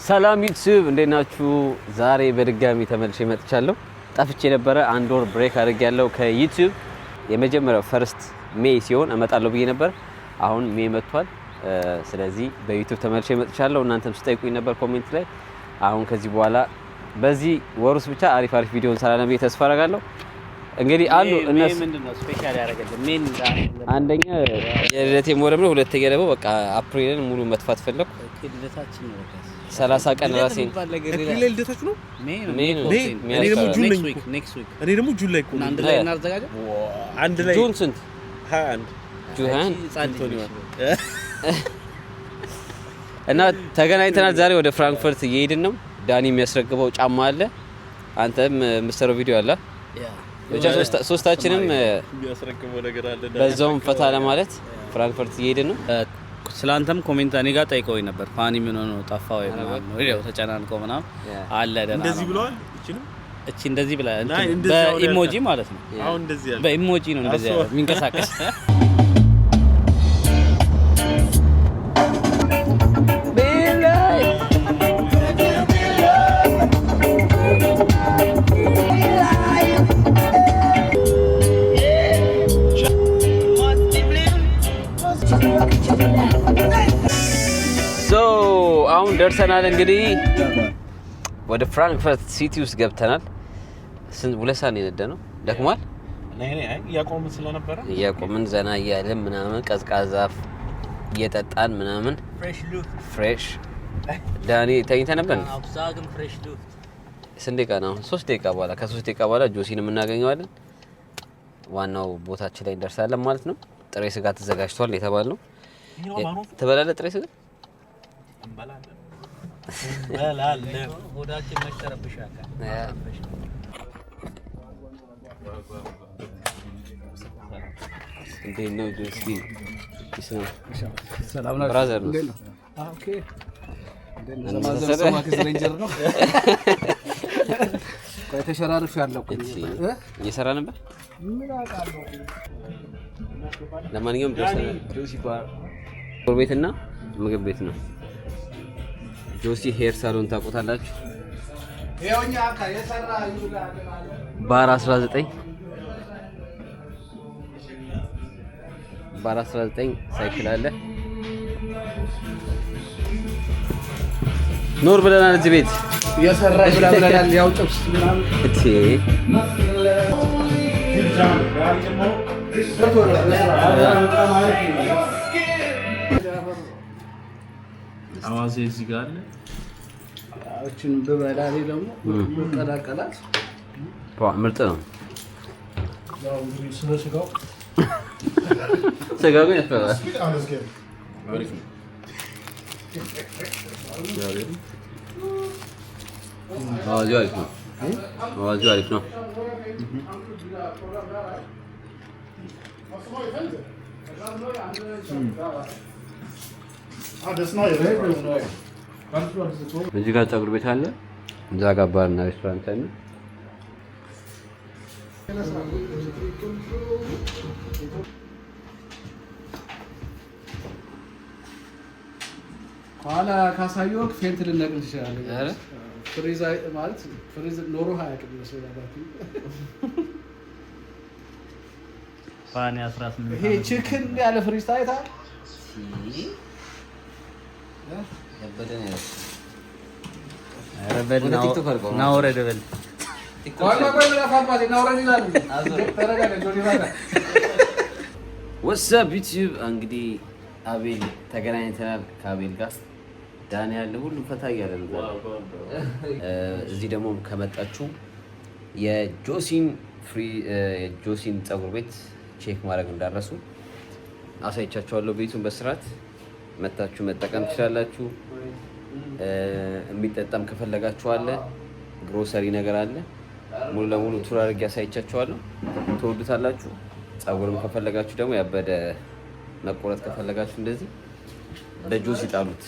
ሰላም ዩቲዩብ እንዴት ናችሁ? ዛሬ በድጋሚ ተመልሼ መጥቻለሁ። ጠፍቼ ነበረ፣ አንድ ወር ብሬክ አድርጌያለሁ ከዩቲዩብ። የመጀመሪያው ፈርስት ሜይ ሲሆን እመጣለሁ ብዬ ነበር። አሁን ሜይ መጥቷል። ስለዚህ በዩቲዩብ ተመልሼ መጥቻለሁ። እናንተም ስጠይቁኝ ነበር ኮሜንት ላይ። አሁን ከዚህ በኋላ በዚህ ወር ውስጥ ብቻ አሪፍ ቪዲዮ እንሰራለን ብዬ ተስፋ አደርጋለሁ። እንግዲህ አሉ እነሱ ምንድነው ስፔሻል ያደረገልን ሜን አንደኛ የልደቴ ሞረም ነው። ሁለተኛ ደግሞ በቃ አፕሪልን ሙሉ መጥፋት ፈለኩ። ልደታችን ነው በቃ 30 ቀን ራሴን አፕሪል ልደታችሁ ነው? ሜይ እኔ ደግሞ ጁን ነኝ። ኔክስት ዊክ እኔ ደግሞ ጁን ላይ ነው። አንድ ላይ እናዘጋጀው። አንድ ላይ ጁን ስንት 21 ጁን እና ተገናኝተናል። ዛሬ ወደ ፍራንክፈርት እየሄድን ነው። ዳኒ የሚያስረክበው ጫማ አለ፣ አንተም የምትሰራው ቪዲዮ አለ። ብቻ ሶስታችንም የሚያስረክበው ነገር አለ። በዛውም ፈታ ለማለት ፍራንክፈርት እየሄድን ነው። ስላንተም ኮሜንት እኔ ጋር ጠይቀውኝ ነበር። ፋኒ ምን ሆነ ጠፋ ወይ ምናምን ነው ያው ተጨናንቆ ምናምን አለ ደና እንደዚህ ብለዋል። እቺ እንደዚህ ብላ በኢሞጂ ማለት ነው። አሁን እንደዚህ ያለ በኢሞጂ ነው እንደዚህ ያለ የሚንቀሳቀስ አሁን ደርሰናል። እንግዲህ ወደ ፍራንክፈርት ሲቲ ውስጥ ገብተናል። ሁለት ሰዓት ነው የነደነው። ደክሟል። ያቆምን ስለነበረ ያቆምን ዘና እያልን ምናምን ቀዝቃዛ እየጠጣን ምናምን ፍሬሽ ዳኒ ተኝተ ነበር። አብዛግም ፍሬሽ ሉፍት ስንት ደቂቃ ነው? 3 ደቂቃ በኋላ ከ3 ደቂቃ በኋላ ጆሲን እናገኘዋለን። ዋናው ቦታችን ላይ እንደርሳለን ማለት ነው። ጥሬ ስጋ ተዘጋጅቷል የተባልነው። ትበላለህ ጥሬ ስጋ? እንበላለን። ሆዳችን መሽተረብሻል። እንዴት ነው ጆሲ? ሰላም ነው ብራዘር ነው። ኦኬ እንደነዛ ሬንጀር ነው። ቆይ ተሸራርፍ ያለው እየሰራ ነበር። ምን አውቃለሁ። ለማንኛውም ጆሲ ቤትና ምግብ ቤት ነው። ጆሲ ሄር ሳሎን ታውቁታላችሁ? ይኸውኛ አካ የሰራ ይውላል ባር 19 ባር 19 ሳይክል አለ። ኖር ብለናል እዚህ ቤት የሰራ ይውላል። ያው ጥብስ ምናምን እቴ አዋዜ እዚህ ጋር አለ። እቺን በበላ ላይ ደግሞ መቀላቀላት ምርጥ ነው። ያው ስለስጋው ስጋው ግን ያስፈራል። አዋዜው አሪፍ ነው። አዋዜው አሪፍ ነው። እዚህ ጋር ፀጉር ቤት አለ። እዛ ጋር ባርና ሬስቶራንት አለ። ኋላ ካሳየው ፌንት ልነቅል ትችላለህ። አረ ፍሪዝ ማለት ፍሪዝ ኖሮ ሃያቅም ይመስላል። ፋኒ 18 ይሄ ቺክን ያለ ፍሪዝ ታይታ ያበደን ያለው አረበል ነው ወረደበል ወሳብ ዩቲዩብ እንግዲህ አቤል ተገናኝተናል። ከአቤል ጋር ዳኒ ያለ ሁሉ ፈታ እያለ ነው። እዚህ ደግሞ ከመጣችሁ የጆሲን ፀጉር ቤት ቼክ ማድረግ እንዳረሱ አሳይቻችኋለሁ። ቤቱን በስርዓት መታችሁ መጠቀም ትችላላችሁ። የሚጠጣም ከፈለጋችሁ አለ። ግሮሰሪ ነገር አለ። ሙሉ ለሙሉ ቱር አድርጌ አሳይቻችኋለሁ። ትወዱታላችሁ። ፀጉርም ከፈለጋችሁ ደግሞ ያበደ መቆረጥ ከፈለጋችሁ እንደዚህ በጆሲ ጣሉት።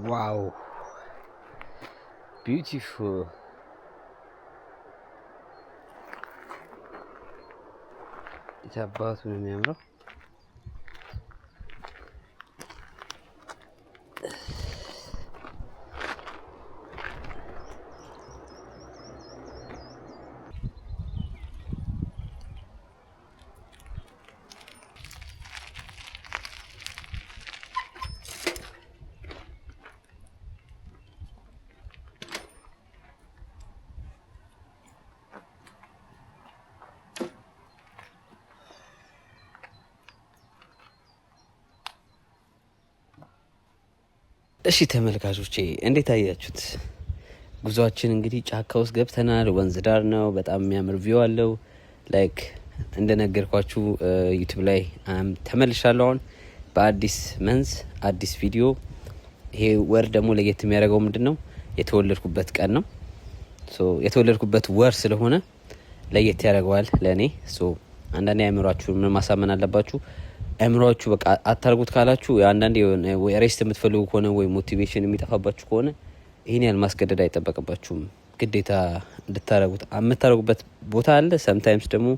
ዋው ቢዩቲፉል የታባቱ ነው የሚያምረው። እሺ ተመልካቾቼ እንዴት አያችሁት? ጉዟችን እንግዲህ ጫካ ውስጥ ገብተናል። ወንዝ ዳር ነው። በጣም የሚያምር ቪው አለው። ላይክ እንደነገርኳችሁ ዩቲዩብ ላይ ተመልሻለሁ። አሁን በአዲስ መንዝ አዲስ ቪዲዮ። ይሄ ወር ደግሞ ለየት የሚያደርገው ምንድን ነው? የተወለድኩበት ቀን ነው። የተወለድኩበት ወር ስለሆነ ለየት ያደርገዋል ለእኔ። አንዳንዴ አእምሯችሁ ምን ማሳመን አለባችሁ። አእምሯችሁ በቃ አታርጉት ካላችሁ አንዳንዴ ወይ ሬስት የምትፈልጉ ከሆነ ወይ ሞቲቬሽን የሚጠፋባችሁ ከሆነ ይህን ያህል ማስገደድ አይጠበቅባችሁም። ግዴታ እንድታረጉት የምታረጉበት ቦታ አለ። ሰምታይምስ ደግሞ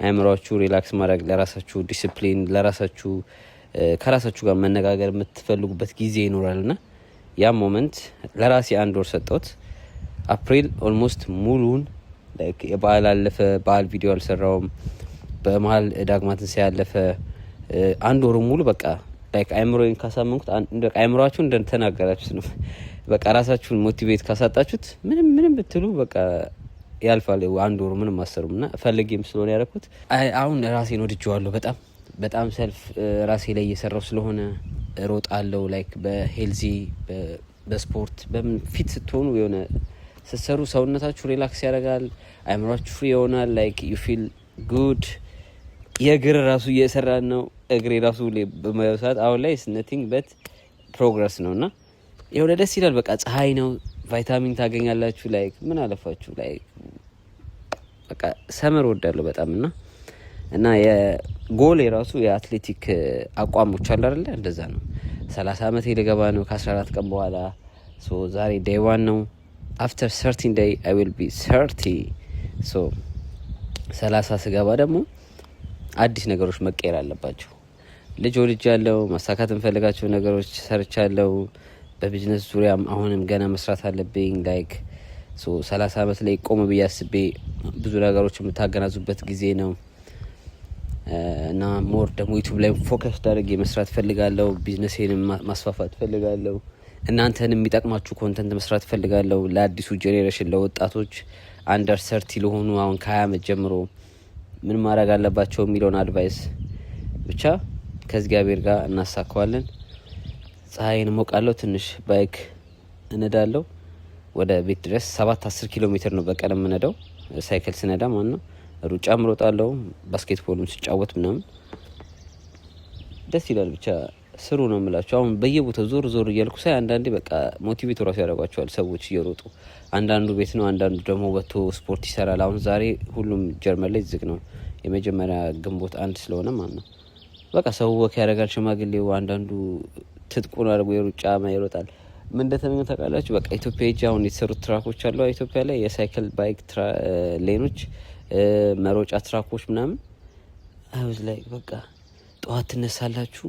አእምሯችሁ ሪላክስ ማድረግ ለራሳችሁ ዲሲፕሊን ለራሳችሁ ከራሳችሁ ጋር መነጋገር የምትፈልጉበት ጊዜ ይኖራል እና ያ ሞመንት ለራሴ 1 ወር ሰጠሁት። አፕሪል ኦልሞስት ሙሉን የበዓል አለፈ። በዓል ቪዲዮ አልሰራውም። በመሀል ዳግማ ትንሣኤ ያለፈ 1 ወር ሙሉ በቃ ላይክ አእምሮዬን ካሳመንኩት አእምሯችሁ እንደተናገራችሁት ነው። በቃ ራሳችሁን ሞቲቬት ካሳጣችሁት ምንም ብትሉ በቃ ያልፋል። 1 ወር ምንም አሰሩም እና ፈልጌም ስለሆነ ያደረኩት አሁን ራሴን ወድጄዋለሁ። በጣም ሰልፍ ራሴ ላይ እየሰራው ስለሆነ ሮጣለሁ። ላይክ በሄልዚ በስፖርት በምን ፊት ስትሆኑ የሆነ ስትሰሩ ሰውነታችሁ ሪላክስ ያደርጋል። አእምሯችሁ ፍሪ ይሆናል። ላይክ ዩ ፊል ጉድ። የእግር ራሱ እየሰራን ነው። እግሬ ራሱ በማየው ሰዓት አሁን ላይ ነቲንግ በት ፕሮግረስ ነው እና የሆነ ደስ ይላል። በቃ ፀሐይ ነው፣ ቫይታሚን ታገኛላችሁ። ላይክ ምን አለፋችሁ ላይክ በቃ ሰመር ወዳለሁ በጣም እና የጎል የራሱ የአትሌቲክ አቋሞች አለ አይደለ? እንደዛ ነው። 30 ዓመት ልገባ ነው ከ14 ቀን በኋላ። ዛሬ ዴይ 1 ነው። አፍተር 13 ዴይ አይ ዊል ቢ 30 30 ስገባ ደግሞ አዲስ ነገሮች መቀየር አለባቸው። ልጅ ወልጃለሁ። ማሳካት እንፈልጋቸው ነገሮች ሰርቻለሁ። በቢዝነስ ዙሪያ አሁንም ገና መስራት አለብኝ። ላይክ 30 ዓመት ላይ ቆም ብዬ አስቤ ብዙ ነገሮች የምታገናዙበት ጊዜ ነው እና ሞር ደግሞ ዩቲዩብ ላይ ፎከስ አድርጌ መስራት ፈልጋለሁ። ቢዝነሴንም ማስፋፋት ፈልጋለሁ። እናንተንም የሚጠቅማችሁ ኮንተንት መስራት ፈልጋለሁ። ለአዲሱ ጄኔሬሽን ለወጣቶች አንደር 30 ለሆኑ አሁን ከ20 ዓመት ጀምሮ ምን ማድረግ አለባቸው የሚለውን አድቫይስ ብቻ ከእግዚአብሔር ጋር እናሳካዋለን። ፀሐይን ሞቃለሁ። ትንሽ ባይክ እነዳለሁ ወደ ቤት ድረስ 7-10 ኪሎ ሜትር ነው በቀን የምነዳው። ሳይክል ስነዳ ማለት ነው። ሩጫ ምሮጣለሁ። ባስኬትቦልም ስጫወት ምናምን ደስ ይላል። ብቻ ስሩ ነው የምላቸው። አሁን በየቦታው ዞር እያልኩ ሳይ አንዳንዴ በቃ ሞቲቬት ራሱ ያደርጓቸዋል ሰዎች እየሮጡ። አንዳንዱ ቤት ነው፣ አንዳንዱ ደግሞ ወጥቶ ስፖርት ይሰራል። አሁን ዛሬ ሁሉም ጀርመን ላይ ዝግ ነው፣ የመጀመሪያ ግንቦት 1 ስለሆነ ማለት ነው። በቃ ሰው ወክ ያደርጋል። ሽማግሌው አንዳንዱ ትጥቁን አድርጎ የሩጫ ይሮጣል። ምን እንደተመኘ ታውቃላችሁ? በቃ ኢትዮጵያ ሄጄ አሁን የተሰሩት ትራኮች አሉ ኢትዮጵያ ላይ የሳይክል ባይክ ሌኖች መሮጫ ትራኮች ምናምን አይወዝ ላይ በቃ ጠዋት ትነሳላችሁ፣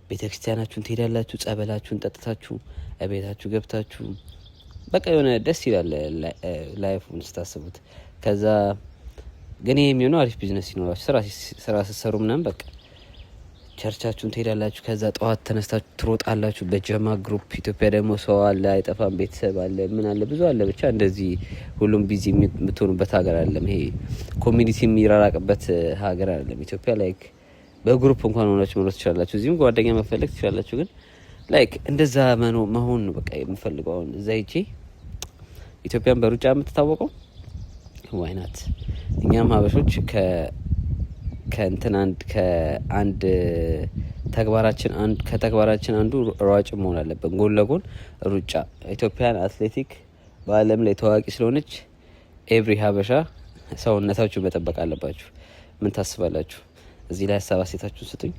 ቤተክርስቲያናችሁን ትሄዳላችሁ፣ ጸበላችሁን ጠጥታችሁ ቤታችሁ ገብታችሁ በቃ የሆነ ደስ ይላል ላይፉን ስታስቡት። ከዛ ግን ይሄ የሚሆነው አሪፍ ቢዝነስ ሲኖራችሁ ስራ ስትሰሩ ምናምን በቃ ቸርቻችሁን ትሄዳላችሁ። ከዛ ጠዋት ተነስታችሁ ትሮጣላችሁ በጀማ ግሩፕ። ኢትዮጵያ ደግሞ ሰው አለ አይጠፋም፣ ቤተሰብ አለ፣ ምን አለ፣ ብዙ አለ። ብቻ እንደዚህ ሁሉም ቢዚ የምትሆኑበት ሀገር አይደለም። ይሄ ኮሚኒቲ የሚራራቅበት ሀገር አይደለም ኢትዮጵያ። ላይክ በግሩፕ እንኳን ሆናችሁ መኖር ትችላላችሁ። እዚህም ጓደኛ መፈለግ ትችላላችሁ። ግን ላይክ እንደዛ መሆን ነው በቃ የምፈልገው። አሁን እዛ ሄጄ ኢትዮጵያን በሩጫ የምትታወቀው ዋይናት እኛም ሀበሾች ከአንድ ተግባራችን አንዱ ሯጭ መሆን አለብን። ጎን ለጎን ሩጫ። ኢትዮጵያን አትሌቲክ በዓለም ላይ ታዋቂ ስለሆነች ኤቭሪ ሀበሻ ሰውነታችሁ መጠበቅ አለባችሁ። ምን ታስባላችሁ? እዚህ ላይ ሀሳብ አስተያየታችሁን ስጡኝ።